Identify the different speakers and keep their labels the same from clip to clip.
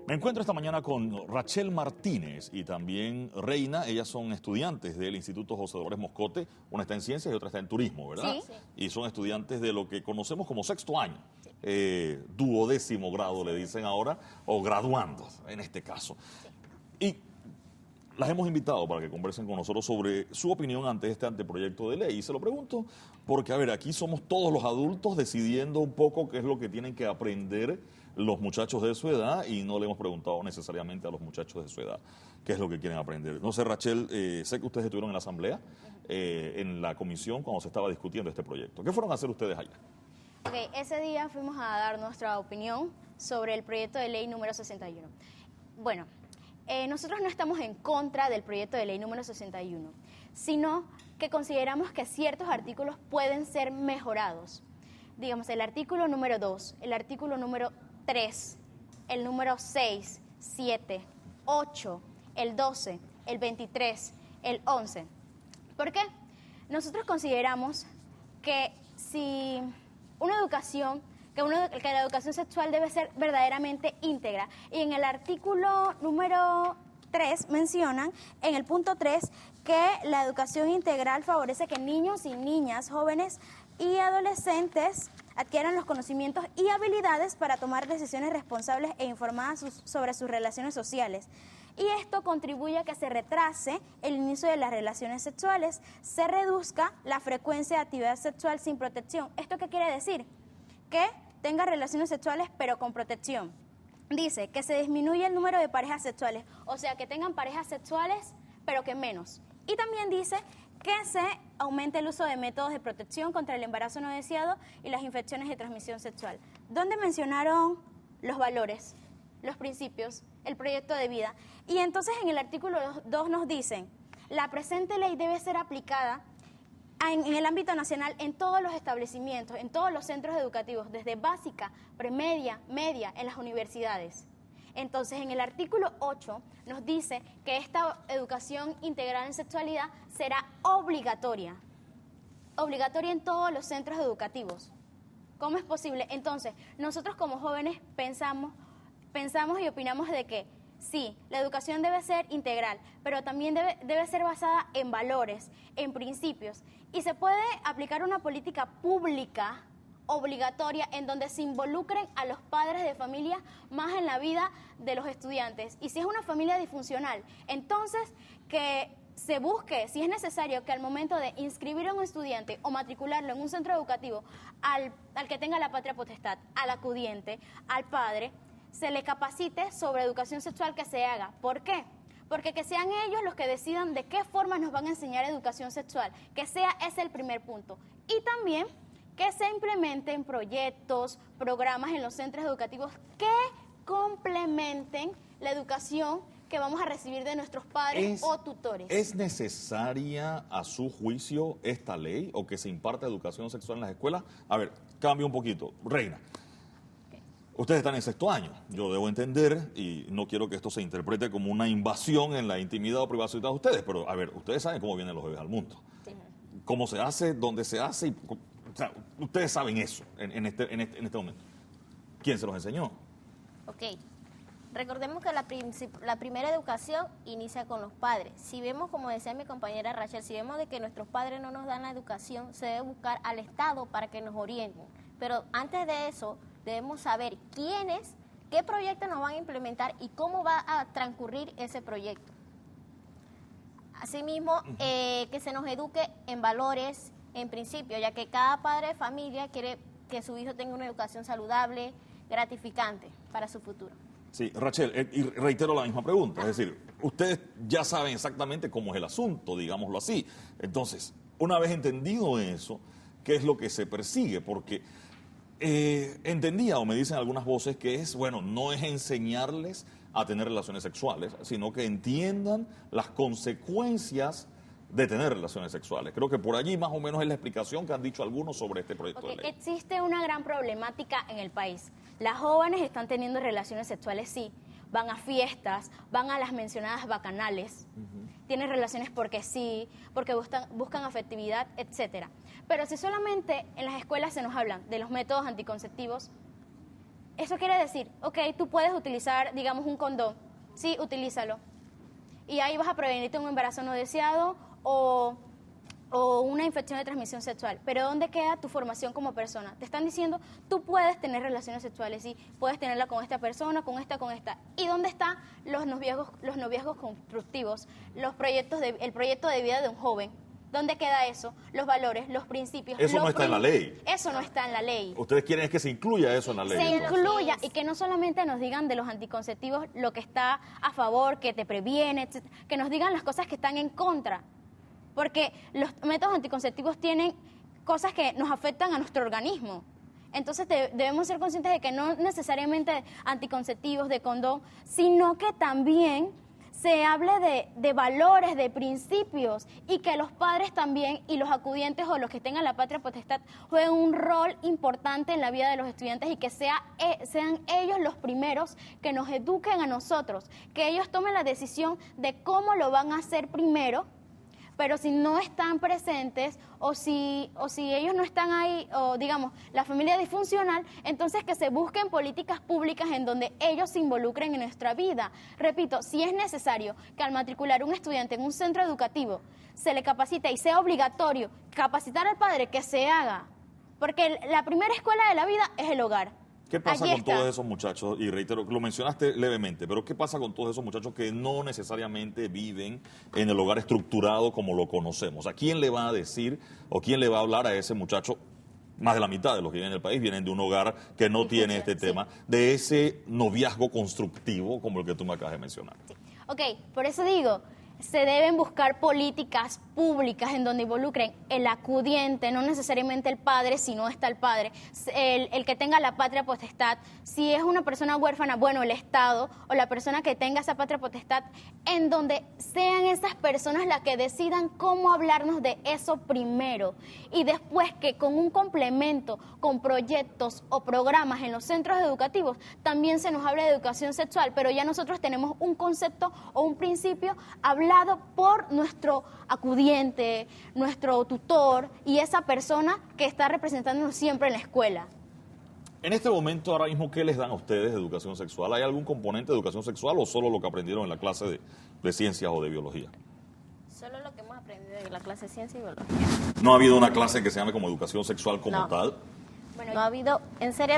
Speaker 1: Me encuentro esta mañana con Rachel Martínez y también Reina. Ellas son estudiantes del Instituto José Dolores Moscote. Una está en ciencias y otra está en turismo, ¿verdad?
Speaker 2: Sí.
Speaker 1: Y son estudiantes de lo que conocemos como sexto año. Duodécimo grado le dicen ahora, o graduandos en este caso. Y las hemos invitado para que conversen con nosotros sobre su opinión ante este anteproyecto de ley. Y se lo pregunto porque, a ver, aquí somos todos los adultos decidiendo un poco qué es lo que tienen que aprender los muchachos de su edad, y no le hemos preguntado necesariamente a los muchachos de su edad qué es lo que quieren aprender. No sé, Rachel, sé que ustedes estuvieron en la asamblea, en la comisión, cuando se estaba discutiendo este proyecto. ¿Qué fueron a hacer ustedes allá?
Speaker 2: Ok, ese día fuimos a dar nuestra opinión sobre el proyecto de ley número 61. Bueno, nosotros no estamos en contra del proyecto de ley número 61, sino que consideramos que ciertos artículos pueden ser mejorados. Digamos, el artículo número 2, el artículo número 3, el número 6, 7, 8, el 12, el 23, el 11. ¿Por qué? Nosotros consideramos que si una educación, que la educación sexual debe ser verdaderamente íntegra. Y en el artículo número 3 mencionan, en el punto 3, que la educación integral favorece que niños y niñas, jóvenes y adolescentes adquieran los conocimientos y habilidades para tomar decisiones responsables e informadas sobre sus relaciones sociales. Y esto contribuye a que se retrase el inicio de las relaciones sexuales, se reduzca la frecuencia de actividad sexual sin protección. ¿Esto qué quiere decir? Que tenga relaciones sexuales pero con protección. Dice que se disminuye el número de parejas sexuales, o sea, que tengan parejas sexuales pero que menos. Y también dice que se aumente el uso de métodos de protección contra el embarazo no deseado y las infecciones de transmisión sexual. ¿Dónde mencionaron los valores, los principios, el proyecto de vida? Y entonces en el artículo 2 nos dicen, la presente ley debe ser aplicada en el ámbito nacional en todos los establecimientos, en todos los centros educativos, desde básica, premedia, media, en las universidades. Entonces, en el artículo 8 nos dice que esta educación integral en sexualidad será obligatoria. Obligatoria en todos los centros educativos. ¿Cómo es posible? Entonces, nosotros como jóvenes pensamos y opinamos de que sí, la educación debe ser integral, pero también debe ser basada en valores, en principios. Y se puede aplicar una política pública obligatoria en donde se involucren a los padres de familia más en la vida de los estudiantes. Y si es una familia disfuncional, entonces que se busque, si es necesario, que al momento de inscribir a un estudiante o matricularlo en un centro educativo, al que tenga la patria potestad, al acudiente, al padre, se le capacite sobre educación sexual que se haga. ¿Por qué? Porque que sean ellos los que decidan de qué forma nos van a enseñar educación sexual, que sea ese el primer punto. Y también que se implementen proyectos, programas en los centros educativos que complementen la educación que vamos a recibir de nuestros padres o tutores.
Speaker 1: ¿Es necesaria, a su juicio, esta ley o que se imparta educación sexual en las escuelas? A ver, cambio un poquito. Reina, ustedes están en sexto año. Yo debo entender, y no quiero que esto se interprete como una invasión en la intimidad o privacidad de ustedes, pero, a ver, ustedes saben cómo vienen los bebés al mundo.
Speaker 2: Sí.
Speaker 1: Cómo se hace, dónde se hace, o sea, ustedes saben eso en este momento. ¿Quién se los enseñó?
Speaker 3: Ok, recordemos que la primera educación inicia con los padres. Si vemos, como decía mi compañera Rachel, si vemos de que nuestros padres no nos dan la educación, se debe buscar al Estado para que nos orienten. Pero antes de eso, debemos saber qué proyectos nos van a implementar y cómo va a transcurrir ese proyecto. Asimismo, que se nos eduque en valores, en principio, ya que cada padre de familia quiere que su hijo tenga una educación saludable, gratificante para su futuro.
Speaker 1: Sí, Rachel, y reitero la misma pregunta, es decir, ustedes ya saben exactamente cómo es el asunto, digámoslo así. Entonces, una vez entendido eso, ¿qué es lo que se persigue? Porque entendía, o me dicen algunas voces, que es, bueno, no es enseñarles a tener relaciones sexuales, sino que entiendan las consecuencias de tener relaciones sexuales. Creo que por allí más o menos es la explicación que han dicho algunos sobre este proyecto de ley.
Speaker 2: Existe una gran problemática en el país. Las jóvenes están teniendo relaciones sexuales, sí, van a fiestas, van a las mencionadas bacanales, tienen relaciones porque sí, porque buscan afectividad, etcétera. Pero si solamente en las escuelas se nos hablan de los métodos anticonceptivos, Eso quiere decir, ok, tú puedes utilizar, digamos, un condón. Sí, utilízalo. Y ahí vas a prevenirte un embarazo no deseado o una infección de transmisión sexual. Pero ¿dónde queda tu formación como persona? Te están diciendo, tú puedes tener relaciones sexuales, sí, puedes tenerla con esta persona, con esta. ¿Y dónde están los noviazgos constructivos, el proyecto de vida de un joven? ¿Dónde queda eso? Los valores, los principios.
Speaker 1: Eso no está en la ley.
Speaker 2: Eso no está en la ley.
Speaker 1: Ustedes quieren es que se incluya eso en la ley.
Speaker 2: Se
Speaker 1: entonces.
Speaker 2: incluya y que no solamente nos digan de los anticonceptivos lo que está a favor, que te previene, etc., que nos digan las cosas que están en contra. Porque los métodos anticonceptivos tienen cosas que nos afectan a nuestro organismo. Entonces debemos ser conscientes de que no necesariamente anticonceptivos, de condón, sino que también se hable de valores, de principios, y que los padres también y los acudientes o los que tengan la patria potestad jueguen un rol importante en la vida de los estudiantes y que sean ellos los primeros que nos eduquen a nosotros, que ellos tomen la decisión de cómo lo van a hacer primero. Pero si no están presentes o si ellos no están ahí, o digamos, la familia disfuncional, entonces que se busquen políticas públicas en donde ellos se involucren en nuestra vida. Repito, si es necesario que al matricular un estudiante en un centro educativo se le capacite y sea obligatorio capacitar al padre, que se haga. Porque la primera escuela de la vida es el hogar.
Speaker 1: ¿Qué pasa
Speaker 2: Allí
Speaker 1: con
Speaker 2: está.
Speaker 1: todos esos muchachos? Y reitero, lo mencionaste levemente, pero ¿qué pasa con todos esos muchachos que no necesariamente viven en el hogar estructurado como lo conocemos? ¿A quién le va a decir o quién le va a hablar a ese muchacho? Más de la mitad de los que viven en el país vienen de un hogar que no tiene este tema, de ese noviazgo constructivo como el que tú me acabas de mencionar.
Speaker 2: Sí. Ok, por eso digo, se deben buscar políticas públicas en donde involucren el acudiente, no necesariamente el padre, si no está el padre, el que tenga la patria potestad. Si es una persona huérfana, bueno, el Estado o la persona que tenga esa patria potestad, en donde sean esas personas las que decidan cómo hablarnos de eso primero. Y después que con un complemento, con proyectos o programas en los centros educativos, también se nos hable de educación sexual, pero ya nosotros tenemos un concepto o un principio hablado por nuestro acudiente, nuestro tutor y esa persona que está representándonos siempre en la escuela.
Speaker 1: En este momento, ahora mismo, ¿qué les dan a ustedes de educación sexual? ¿Hay algún componente de educación sexual o solo lo que aprendieron en la clase de ciencias o de biología?
Speaker 3: Solo lo que hemos aprendido en la clase de ciencia y biología.
Speaker 1: ¿No ha habido una clase que se llame como educación sexual como
Speaker 3: No.
Speaker 1: tal?
Speaker 2: Bueno,
Speaker 3: No ha habido,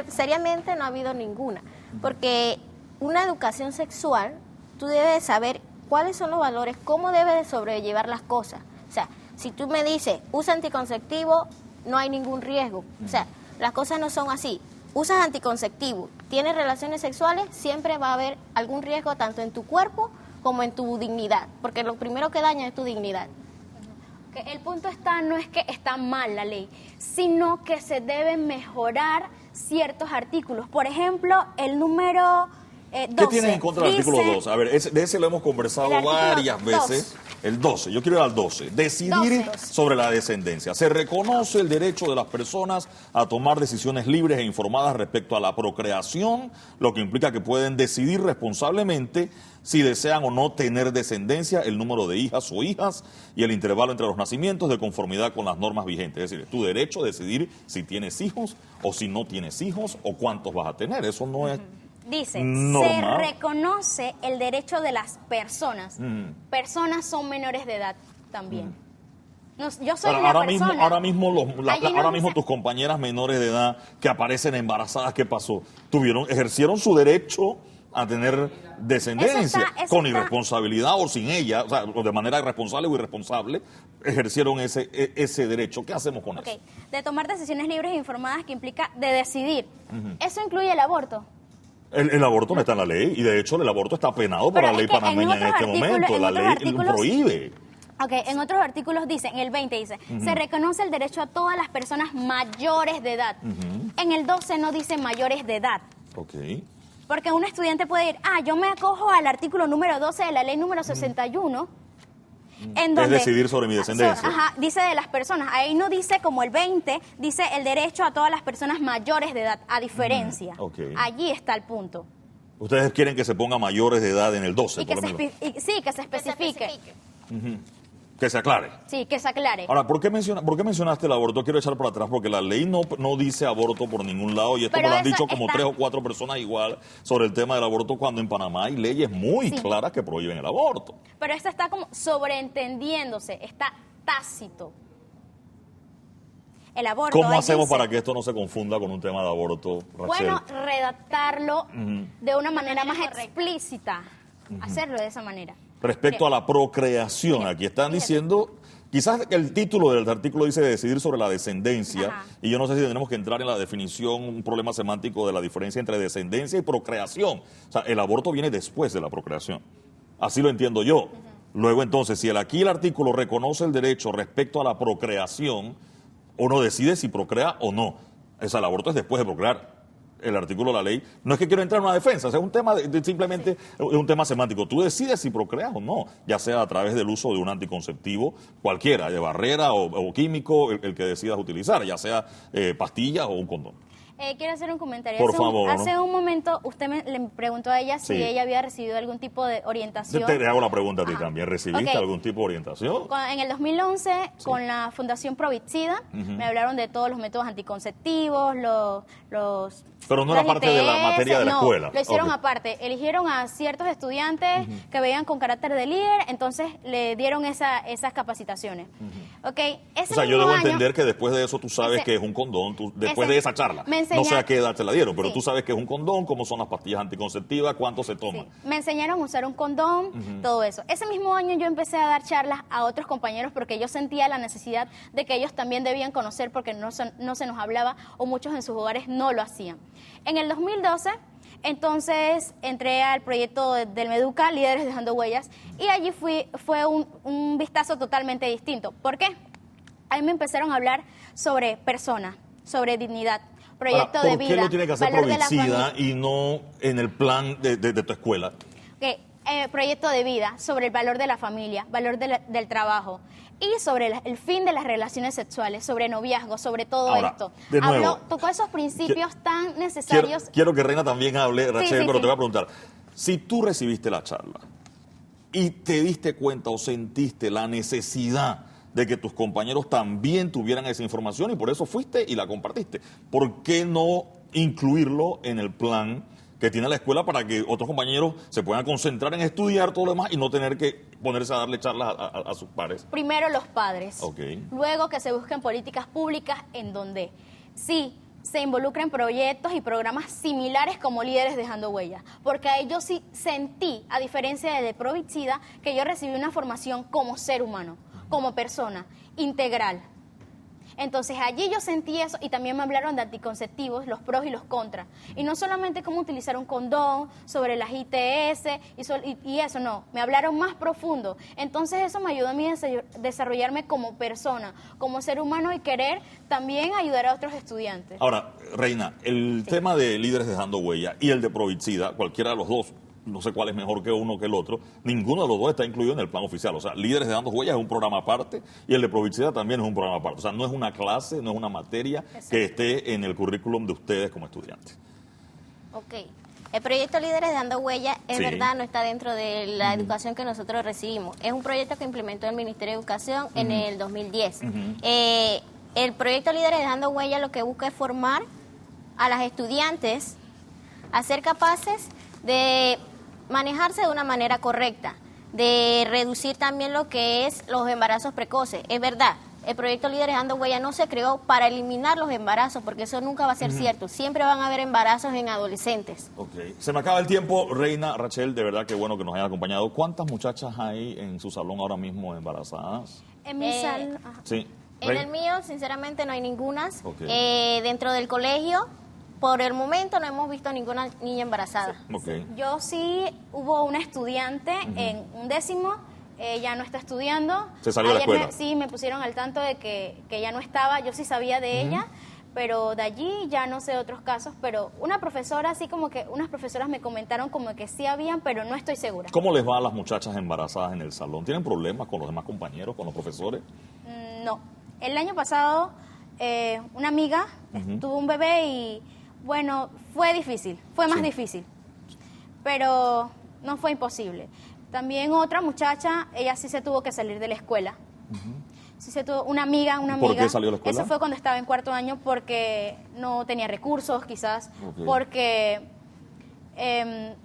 Speaker 3: seriamente no ha habido ninguna, porque una educación sexual, tú debes saber cuáles son los valores, cómo debes de sobrellevar las cosas. O sea, si tú me dices, usa anticonceptivo, no hay ningún riesgo. O sea, las cosas no son así. Usas anticonceptivo, tienes relaciones sexuales, siempre va a haber algún riesgo tanto en tu cuerpo como en tu dignidad, porque lo primero que daña es tu dignidad.
Speaker 2: que el punto no es que está mal la ley, sino que se deben mejorar ciertos artículos. Por ejemplo, el número 12.
Speaker 1: ¿Qué tienes en contra del artículo
Speaker 2: dice-
Speaker 1: 12? A ver, de ese lo hemos conversado
Speaker 2: El artículo
Speaker 1: varias veces. El 12, yo quiero ir al 12. Decidir
Speaker 2: 12.
Speaker 1: sobre la descendencia. Se reconoce el derecho de las personas a tomar decisiones libres e informadas respecto a la procreación, lo que implica que pueden decidir responsablemente si desean o no tener descendencia, el número de hijas o hijas y el intervalo entre los nacimientos de conformidad con las normas vigentes. Es decir, es tu derecho a decidir si tienes hijos o si no tienes hijos o cuántos vas a tener. Eso no es...
Speaker 2: Dice,
Speaker 1: normal.
Speaker 2: se reconoce el derecho de las personas. Personas son menores de edad también. Yo soy una
Speaker 1: Ahora
Speaker 2: persona.
Speaker 1: mismo, ahora mismo,
Speaker 2: Allí no
Speaker 1: ahora mismo
Speaker 2: dice-
Speaker 1: tus compañeras menores de edad que aparecen embarazadas, ¿qué pasó? Ejercieron su derecho a tener descendencia
Speaker 2: Eso
Speaker 1: con
Speaker 2: está-
Speaker 1: irresponsabilidad o sin ella, o sea, o de manera irresponsable o irresponsable, ejercieron ese derecho. ¿Qué hacemos con
Speaker 2: Ok,
Speaker 1: eso?
Speaker 2: de tomar decisiones libres e informadas que implica de decidir. Eso incluye el aborto.
Speaker 1: El aborto no está en la ley y de hecho el aborto está penado por
Speaker 2: Pero
Speaker 1: la
Speaker 2: es
Speaker 1: ley
Speaker 2: que en
Speaker 1: panameña en
Speaker 2: otros
Speaker 1: este
Speaker 2: artículos-
Speaker 1: momento.
Speaker 2: en
Speaker 1: La
Speaker 2: otros
Speaker 1: ley lo
Speaker 2: artículos-
Speaker 1: prohíbe.
Speaker 2: Ok, en otros artículos dice, en el 20 dice, se reconoce el derecho a todas las personas mayores de edad. En el 12 no dice mayores de edad.
Speaker 1: Ok.
Speaker 2: Porque un estudiante puede ir, yo me acojo al artículo número 12 de la ley número 61, en donde...
Speaker 1: decidir sobre mi descendencia.
Speaker 2: Dice de las personas. Ahí no dice como el 20, dice el derecho a todas las personas mayores de edad, a diferencia.
Speaker 1: Ok.
Speaker 2: Allí está el punto.
Speaker 1: Ustedes quieren que se ponga mayores de edad en el 12,
Speaker 2: Y que
Speaker 1: por lo menos.
Speaker 2: sí, que se especifique.
Speaker 1: Que Que se aclare.
Speaker 2: Sí, que se aclare.
Speaker 1: Ahora, ¿por qué mencionaste el aborto? Quiero echar para atrás porque la ley no dice aborto por ningún lado y esto
Speaker 2: Pero
Speaker 1: me lo han
Speaker 2: eso
Speaker 1: dicho como
Speaker 2: está-
Speaker 1: 3 o 4 personas igual sobre el tema del aborto cuando en Panamá hay leyes muy
Speaker 2: Sí.
Speaker 1: claras que prohíben el aborto.
Speaker 2: Pero esto está como sobreentendiéndose, está tácito. El aborto.
Speaker 1: ¿Cómo
Speaker 2: ahí
Speaker 1: hacemos
Speaker 2: dice,
Speaker 1: para que esto no se confunda con un tema de aborto, Rachel?
Speaker 2: Bueno, redactarlo de una manera más
Speaker 3: correcta.
Speaker 2: explícita. Hacerlo de esa manera.
Speaker 1: Respecto a la procreación,
Speaker 2: Mire,
Speaker 1: aquí están
Speaker 2: fíjate.
Speaker 1: diciendo, quizás el título del artículo dice decidir sobre la descendencia,
Speaker 2: Ajá.
Speaker 1: y yo no sé si tendremos que entrar en la definición, un problema semántico de la diferencia entre descendencia y procreación. O sea, el aborto viene después de la procreación. Así lo entiendo yo. Luego entonces, si aquí el artículo reconoce el derecho respecto a la procreación, uno decide si procrea o no. O sea, el aborto es después de procrear. El artículo de la ley. No es que quiero entrar en una defensa, o sea, es un tema simplemente es un tema semántico. Tú decides si procreas o no, ya sea a través del uso de un anticonceptivo cualquiera, de barrera o químico, el que decidas utilizar, ya sea pastillas o un condón.
Speaker 2: Quiero hacer un comentario.
Speaker 1: Por
Speaker 2: hace
Speaker 1: favor.
Speaker 2: Hace un momento usted le preguntó a ella si
Speaker 1: Sí.
Speaker 2: ella había recibido algún tipo de orientación.
Speaker 1: Te hago la pregunta a ti
Speaker 2: Ajá.
Speaker 1: también. ¿Recibiste
Speaker 2: Ok.
Speaker 1: algún tipo de orientación?
Speaker 2: En el 2011, con la Fundación Provicida, me hablaron de todos los métodos anticonceptivos, los
Speaker 1: Pero no era
Speaker 2: las
Speaker 1: parte de la
Speaker 2: ITS,
Speaker 1: materia de la
Speaker 2: no,
Speaker 1: escuela.
Speaker 2: Lo hicieron
Speaker 1: Ok.
Speaker 2: aparte. Eligieron a ciertos estudiantes que veían con carácter de líder, entonces le dieron esas capacitaciones. ¿Ok? Ese
Speaker 1: O sea, yo
Speaker 2: mismo
Speaker 1: debo
Speaker 2: año-
Speaker 1: entender que después de eso tú sabes
Speaker 2: Ese-
Speaker 1: que es un condón, después
Speaker 2: ese-
Speaker 1: de esa charla.
Speaker 2: me
Speaker 1: No sé
Speaker 2: enseña-
Speaker 1: a qué edad te la dieron, pero
Speaker 2: Sí.
Speaker 1: tú sabes que es un condón, cómo son las pastillas anticonceptivas, cuánto se toma.
Speaker 2: Sí, me enseñaron a usar un condón, todo eso. Ese mismo año yo empecé a dar charlas a otros compañeros porque yo sentía la necesidad de que ellos también debían conocer porque no se nos hablaba o muchos en sus hogares no lo hacían. En el 2012, entonces entré al proyecto del Meduca, Líderes Dejando Huellas, y allí fue un vistazo totalmente distinto. ¿Por qué? Ahí me empezaron a hablar sobre persona, sobre dignidad, proyecto
Speaker 1: Ahora,
Speaker 2: de
Speaker 1: ¿por
Speaker 2: vida,
Speaker 1: qué lo tiene que hacer
Speaker 2: valor de la
Speaker 1: Provicida
Speaker 2: familia.
Speaker 1: y no en el plan de tu escuela?
Speaker 2: Ok, proyecto de vida sobre el valor de la familia, valor del trabajo y sobre el fin de las relaciones sexuales, sobre noviazgo, sobre todo
Speaker 1: Ahora,
Speaker 2: esto.
Speaker 1: de nuevo,
Speaker 2: Tocó esos principios tan necesarios.
Speaker 1: Quiero que Reina también hable, Rachel,
Speaker 2: sí,
Speaker 1: pero
Speaker 2: sí.
Speaker 1: te voy a preguntar, si tú recibiste la charla y te diste cuenta o sentiste la necesidad de que tus compañeros también tuvieran esa información y por eso fuiste y la compartiste, ¿por qué no incluirlo en el plan que tiene la escuela para que otros compañeros se puedan concentrar en estudiar todo lo demás y no tener que ponerse a darle charlas a sus pares?
Speaker 2: Primero los padres,
Speaker 1: Ok.
Speaker 2: luego que se busquen políticas públicas en donde sí se involucren proyectos y programas similares como Líderes Dejando Huellas, porque ahí yo sí sentí, a diferencia de Provicida, que yo recibí una formación como ser humano, como persona, integral. Entonces allí yo sentí eso y también me hablaron de anticonceptivos, los pros y los contras. Y no solamente cómo utilizar un condón, sobre las ITS y eso, no, me hablaron más profundo. Entonces eso me ayudó a mí a desarrollarme como persona, como ser humano y querer también ayudar a otros estudiantes.
Speaker 1: Ahora, Reina, el tema de Líderes Dejando Huella y el de Provicida, cualquiera de los dos, no sé cuál es mejor que uno que el otro, ninguno de los dos está incluido en el plan oficial. O sea, Líderes Dejando Huellas es un programa aparte y el de Provicida también es un programa aparte. O sea, no es una clase, no es una materia que esté en el currículum de ustedes como estudiantes.
Speaker 3: Ok. El proyecto Líderes Dejando Huella, es
Speaker 1: Sí.
Speaker 3: verdad, no está dentro de la educación que nosotros recibimos. Es un proyecto que implementó el Ministerio de Educación en el 2010. El proyecto Líderes Dejando Huella lo que busca es formar a las estudiantes a ser capaces de manejarse de una manera correcta, de reducir también lo que es los embarazos precoces. Es verdad, el proyecto Líderes Dejando Huella no se creó para eliminar los embarazos, porque eso nunca va a ser cierto. Siempre van a haber embarazos en adolescentes.
Speaker 1: Ok. Se me acaba el tiempo, Reina, Rachel, de verdad que bueno que nos hayan acompañado. ¿Cuántas muchachas hay en su salón ahora mismo embarazadas?
Speaker 2: En mi salón, ajá.
Speaker 1: Sí.
Speaker 3: En
Speaker 1: Reina.
Speaker 3: el mío, sinceramente, no hay ninguna.
Speaker 1: Ok.
Speaker 3: Dentro del colegio, por el momento, no hemos visto ninguna niña embarazada.
Speaker 1: Ok.
Speaker 2: Yo sí, hubo una estudiante en un 10º, ella no está estudiando.
Speaker 1: Se salió de la
Speaker 2: Ayer
Speaker 1: escuela.
Speaker 2: sí, me pusieron al tanto de que ella no estaba, yo sí sabía de ella, pero de allí ya no sé otros casos, pero una profesora, así como que unas profesoras me comentaron como que sí habían, pero no estoy segura.
Speaker 1: ¿Cómo les va a las muchachas embarazadas en el salón? ¿Tienen problemas con los demás compañeros, con los profesores?
Speaker 2: No. El año pasado, una amiga tuvo un bebé y, bueno, fue difícil, fue más
Speaker 1: Sí.
Speaker 2: difícil, pero no fue imposible. También otra muchacha, ella sí se tuvo que salir de la escuela Sí, se tuvo una amiga.
Speaker 1: ¿Por qué salió de la escuela?
Speaker 2: Eso fue cuando estaba en cuarto año porque no tenía recursos, quizás,
Speaker 1: Ok.
Speaker 2: porque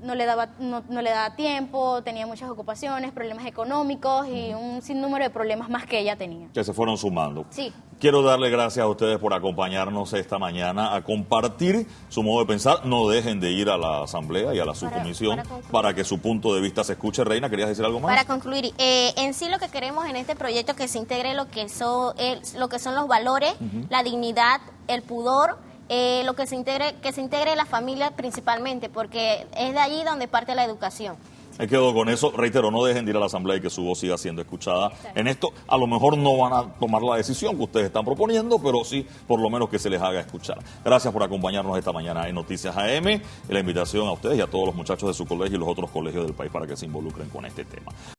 Speaker 2: no le daba tiempo, tenía muchas ocupaciones, problemas económicos y un sinnúmero de problemas más que ella tenía.
Speaker 1: Que se fueron sumando.
Speaker 2: Sí.
Speaker 1: Quiero darle gracias a ustedes por acompañarnos esta mañana a compartir su modo de pensar. No dejen de ir a la asamblea y a la subcomisión
Speaker 3: para concluir.
Speaker 1: para que su punto de vista se escuche. Reina, ¿querías decir algo más?
Speaker 3: Para concluir, en sí lo que queremos en este proyecto es que se integre lo que son los valores, la dignidad, el pudor, que se integre la familia principalmente, porque es de allí donde parte la educación.
Speaker 1: Me quedo con eso. Reitero, no dejen de ir a la asamblea y que su voz siga siendo escuchada. En esto, a lo mejor no van a tomar la decisión que ustedes están proponiendo, pero sí, por lo menos que se les haga escuchar. Gracias por acompañarnos esta mañana en Noticias AM. Y la invitación a ustedes y a todos los muchachos de su colegio y los otros colegios del país para que se involucren con este tema.